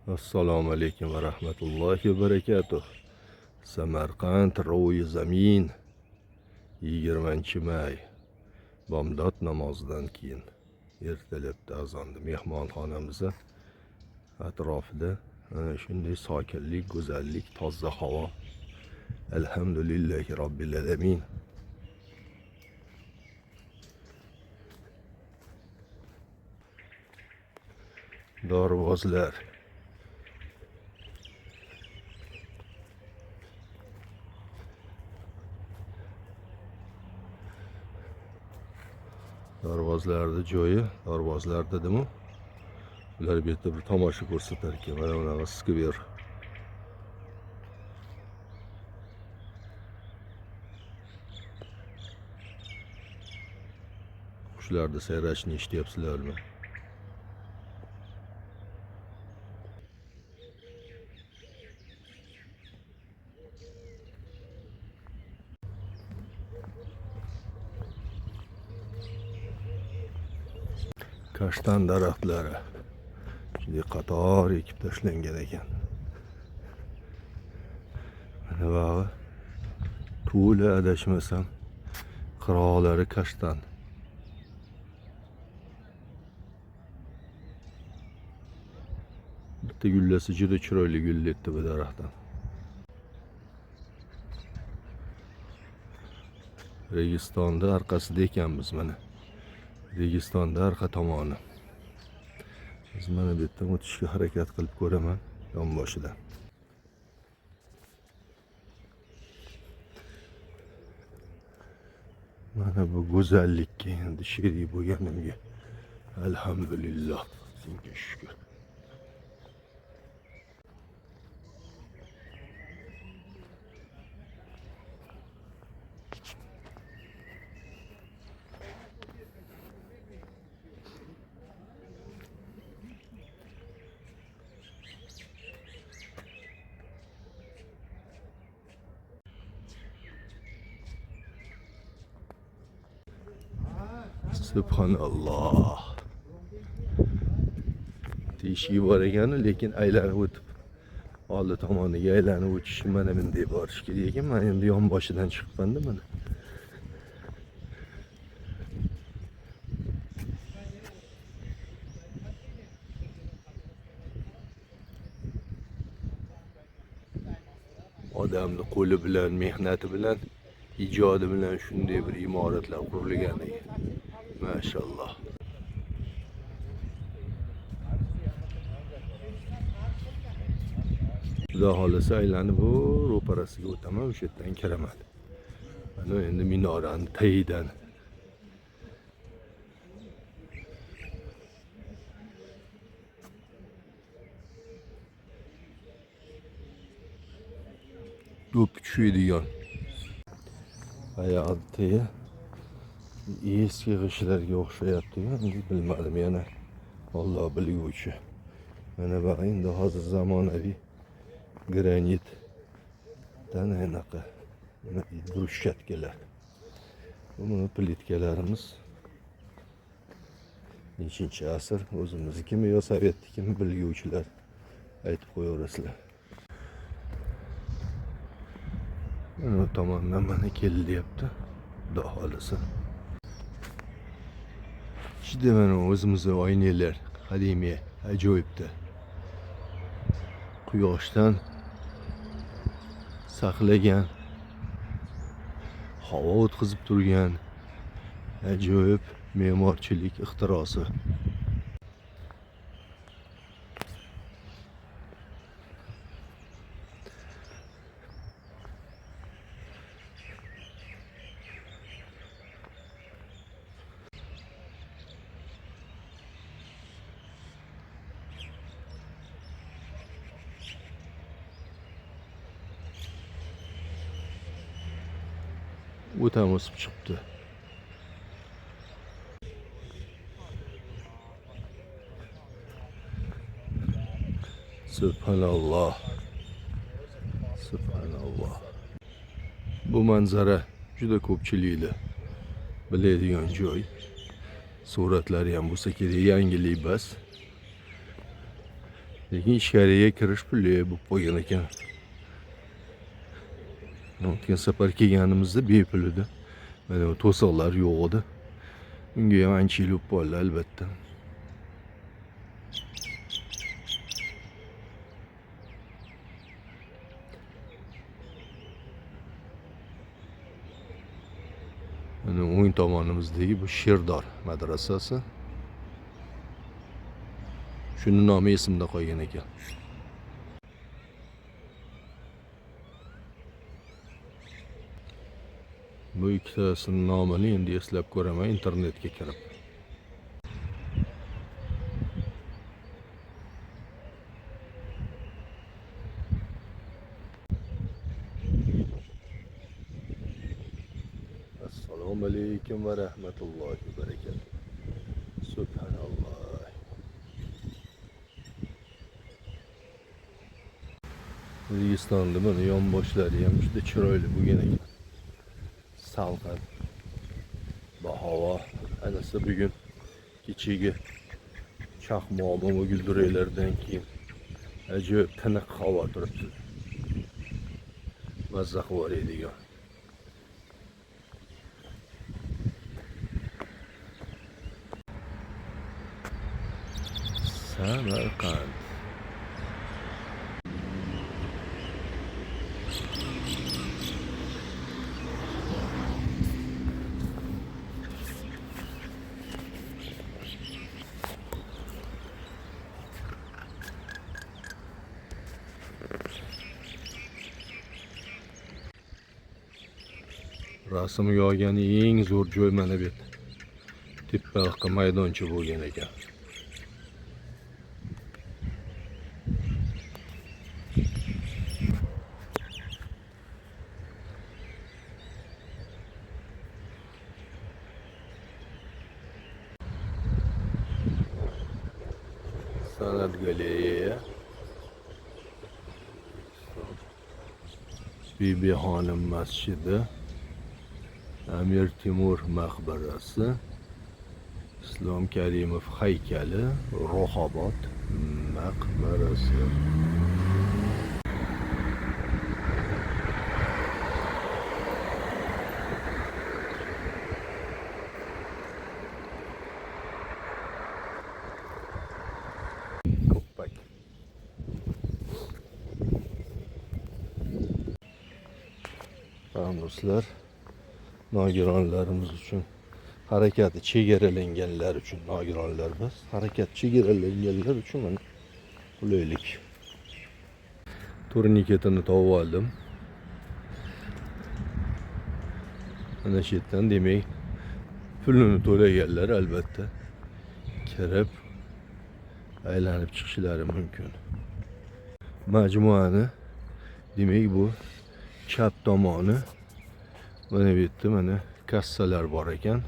Assalomu alaykum va rahmatullohi va barakatuh. Samarqand ro'yi zamin 20-may bomdod namozidan keyin ertalabda azonda mehmonxonamiz atrofida ana shunday sokinlik, go'zallik, toza havo. Alhamdulillahi robbil alamin. Dorvozlar Dorvozlarda joyi, dorvozlar dedimu ular bu yerda bir tomosha ko'rsatar ekan. Mana bunaqa skver. Qushlarda sayrashni eshityapsizlarmi? Kashtan daraxtlari shunday qator ekib tashlangan ekan. Mana bog'i to'la adashmasam qiroqlari kashtan. Bitta gullasi juda chiroyli gullayapti bu daraxtdan. Registonda orqasida ekanmiz mana. Registonda orqa tomoni. Biz mana bu yerdan o'tishga harakat qilib ko'raman yonboshidan. Mana bu go'zallikka endi sherik bo'lganimga alhamdulillah, senga shukr. Subhanallah. Teshigi bor ekan, lekin aylanib o'tib oldi tomoniga aylanib o'tish mana bunday borish kerak ekan. Men endi yonboshidan chiqqanda mana. Odamni qo'li bilan, mehnati bilan, ijodi bilan shunday bir imoratlar qurilgan ekan. Maşallah. Xudo xolasa aylanib bu ro'parasiga o'taman, o'sha yerdan kiraman. Mana endi minorani tagidan do'p tushadigan hayotda eski g'ishlarga o'xshayapti-ku, bilmadim yana. Alloh bilguvchi. Mana bu endi hozir zamonaviy granitdan anaqa brushatkalar. Buni plitkalarimiz nechinchi asr, o'zimiznikimi yo sovetnikimi bilguvchilar aytib qo'yaverasizlar. Mana tomondan mana kelyapti. Xudo xolasa. Juda mana o'zimizning oynalar qadimiy, ajoyibda. Quyoshdan saqlagan, havo o'tkazib turgan ajoyib me'morchilik ixtirosi. O'tam o'sib chiqibdi. Subhanallah. Subhanallah. Bu manzara juda ko'pchilikni biladigan joy. Suratlari ham bo'lsa kerak, yangilik bas. Lekin ichkariga kirish pulli bo'lib qo'ygan ekan. O'tgan safar kelganimizda bepul edi. Mana bu to'siqlar yo'q edi. Unga ham ancha yil bo'lib qoldi albatta. Mana o'ng tomonimizdagi bu Sherdor madrasasi. Shuni nomi esimda qolgan ekan. Bu ikkitasining nomini endi eslab ko'raman internetga kirib. Assalomu alaykum va rahmatullohi va barakatuh. Subhanalloh. O'zbekistonda mana yonboshlari ham juda chiroyli bo'lgan ekan. Salqin. Bahavo. Anasi bugun kechagi chaqmoq va gulduraklardan keyin ajoyib tiniq havo turibdi. Mazza qilib deydigan. Samarqand. Rasmga olgan eng zo'r joy mana bu yerda. Teparoqqa maydoncha bo'lgan ekan. San'at galereya. Bibi Xonim masjidi. Amir Temur maqbarasi. Islom Karimov haykali. Ro'xobod maqbarasi. Ko'ppak. Do'stlar, nogironlarimiz uchun harakati chegaralanganlar uchun nogironlar emas, harakat chegaralanganlar uchun mana qulaylik. Turniketini topib oldim. Mana shu yerdan demak pulini to'laganlar albatta kirib aylanib chiqishlari mumkin. Majmuani demak bu chap tomoni mana bu yerda mana kassalar bor ekan.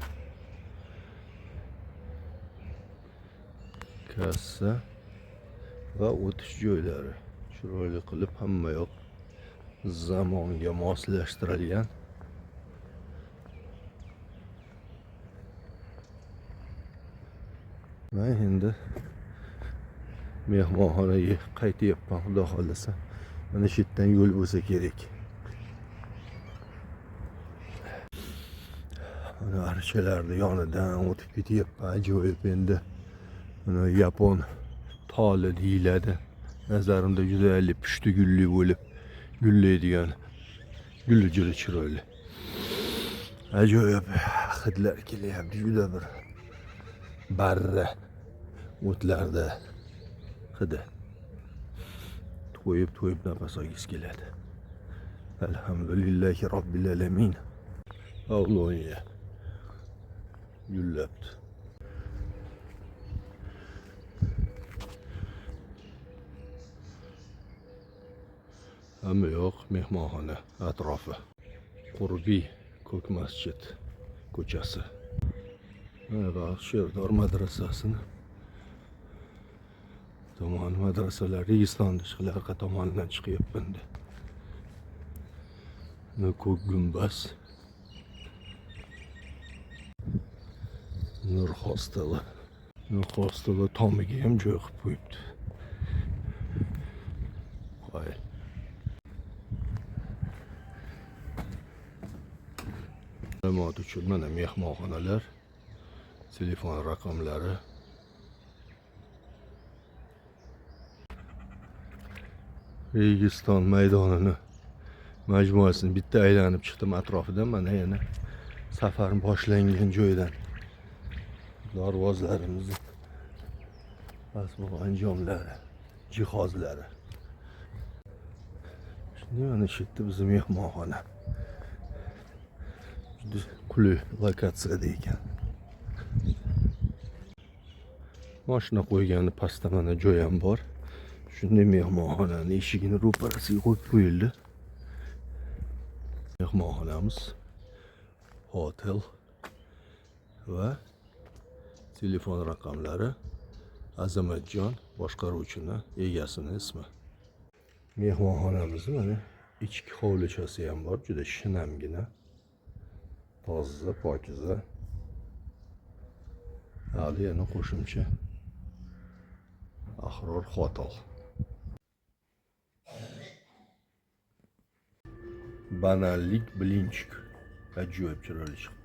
Kassa va o'tish joylari chiroyli qilib hamma yoq zamonga moslashtirilgan. Men endi mehmonxonaga qaytyapman, xudo xolasa. Mana shu yerdan yo'l bo'lsa kerak. Mana archalarning yonidan o'tib ketyapman. Ajoyib endi. Mana yapon toli deyiladi. Nazarimda juda pushti gulli bo'lib gullaydigan gulli juda chiroyli. Ajoyib hidlar kelyapti, juda bir barra o'tlarda hidi. To'yib nafas olgis keladi. Alhamdulillahi robbil alamin. Avloya gullabdi. Hamma yoq mehmonxona atrofi. Qurbiy ko'k masjid ko'chasi. Va Sherdor madrasasini tomon madrasalar Registon ishqilari tomonidan chiqyapman. Ko'k gumbaz. Nur hosteli tomiga ham joy qilib qo'yibdi. Hayır. Ma'lumot uchun mana mehmonxonalar, telefon raqamlari. Registon maydonini majmuasini bitta aylanib chiqdim atrofidan. Mana yana safar boshlangan joydan darvozalarimiz, asbob anjomlari, jihozlari. Shunday mana shu yerda bizim mehmonxona. Juda qulay lokatsiyada ekan. Mashina qo'ygani pastda mana joy ham bor. Shunday mehmonxonani eshigini ro'parasiga qo'yib qo'yildi. Mehmonxonamiz, hotel va telefon raqamlari Azamatjon boshqaruvchini, egasini ismi. Mehmonxonamiz mana ichki hovlichasi ham bor, juda shinamgina, toza, pokiza. Hali yana qo'shimcha Ahror hotel. Banallik bilinchik. Ajoyib chiroyli chiqibdi.